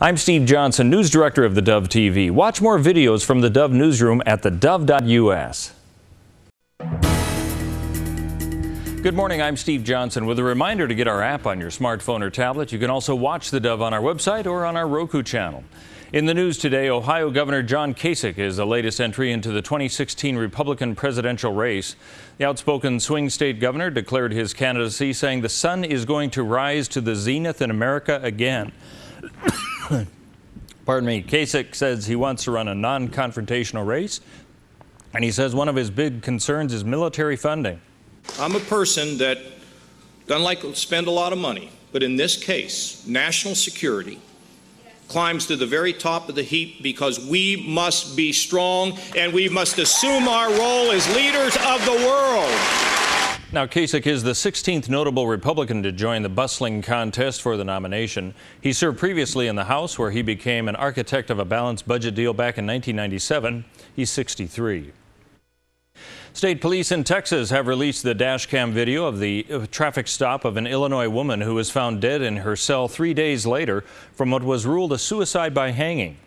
I'm Steve Johnson, News Director of theDove TV. Watch more videos from the Dove newsroom at theDove.us. Good morning, I'm Steve Johnson with a reminder to get our app on your smartphone or tablet. You can also watch the Dove on our website or on our Roku channel. In the news today, Ohio Governor John Kasich is the latest entry into the 2016 Republican presidential race. The outspoken swing state governor declared his candidacy, saying the sun is going to rise to the zenith in America again. Pardon me. Kasich says he wants to run a non-confrontational race, and he says one of his big concerns is military funding. I'm a person that doesn't like to spend a lot of money, but in this case, national security climbs to the very top of the heap because we must be strong and we must assume our role as leaders of the world. Now, Kasich is the 16th notable Republican to join the bustling contest for the nomination. He served previously in the House, where he became an architect of a balanced budget deal back in 1997. He's 63. State police in Texas have released the dash cam video of the traffic stop of an Illinois woman who was found dead in her cell 3 days later from what was ruled a suicide by hanging.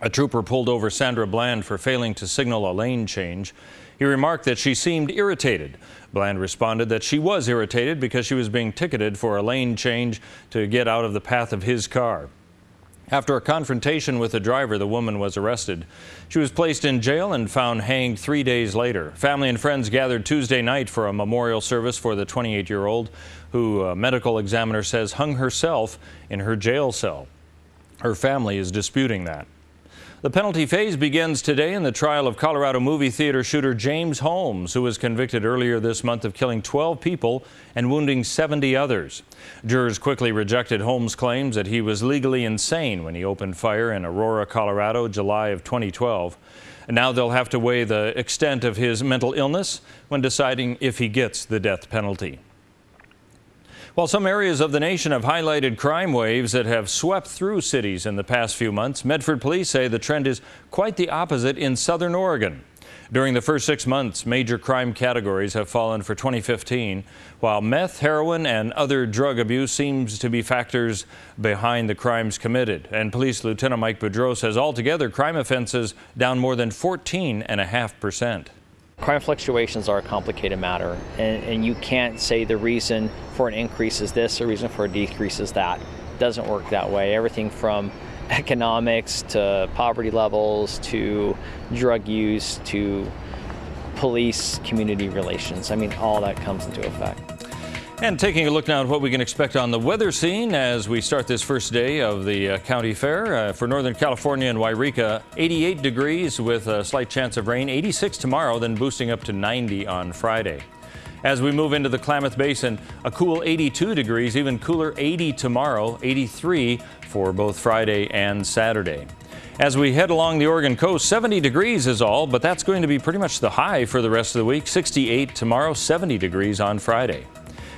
A trooper pulled over Sandra Bland for failing to signal a lane change. He remarked that she seemed irritated. Bland responded that she was irritated because she was being ticketed for a lane change to get out of the path of his car. After a confrontation with the driver, the woman was arrested. She was placed in jail and found hanged 3 days later. Family and friends gathered Tuesday night for a memorial service for the 28-year-old who a medical examiner says hung herself in her jail cell. Her family is disputing that. The penalty phase begins today in the trial of Colorado movie theater shooter James Holmes, who was convicted earlier this month of killing 12 people and wounding 70 others. Jurors quickly rejected Holmes' claims that he was legally insane when he opened fire in Aurora, Colorado, July of 2012. And now they'll have to weigh the extent of his mental illness when deciding if he gets the death penalty. While some areas of the nation have highlighted crime waves that have swept through cities in the past few months, Medford police say the trend is quite the opposite in southern Oregon. During the first 6 months, major crime categories have fallen for 2015, while meth, heroin, and other drug abuse seems to be factors behind the crimes committed. And Police Lieutenant Mike Boudreau says altogether crime offenses down more than 14.5%. Crime fluctuations are a complicated matter, and you can't say the reason for an increase is this, the reason for a decrease is that. It doesn't work that way. Everything from economics to poverty levels to drug use to police community relations. I mean, all that comes into effect. And taking a look now at what we can expect on the weather scene as we start this first day of the county fair. For Northern California and Wairika, 88 degrees with a slight chance of rain, 86 tomorrow, then boosting up to 90 on Friday. As we move into the Klamath Basin, a cool 82 degrees, even cooler 80 tomorrow, 83 for both Friday and Saturday. As we head along the Oregon coast, 70 degrees is all, but that's going to be pretty much the high for the rest of the week. 68 tomorrow, 70 degrees on Friday.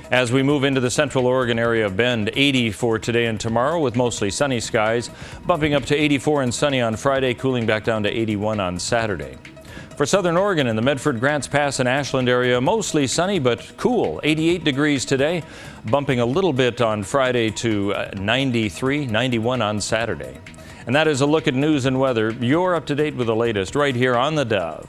As we move into the central Oregon area of Bend, 80 for today and tomorrow with mostly sunny skies, bumping up to 84 and sunny on Friday, cooling back down to 81 on Saturday. For southern Oregon in the Medford, Grants Pass and Ashland area, mostly sunny but cool, 88 degrees today, bumping a little bit on Friday to 93, 91 on Saturday. And that is a look at news and weather. You're up to date with the latest right here on the Dove.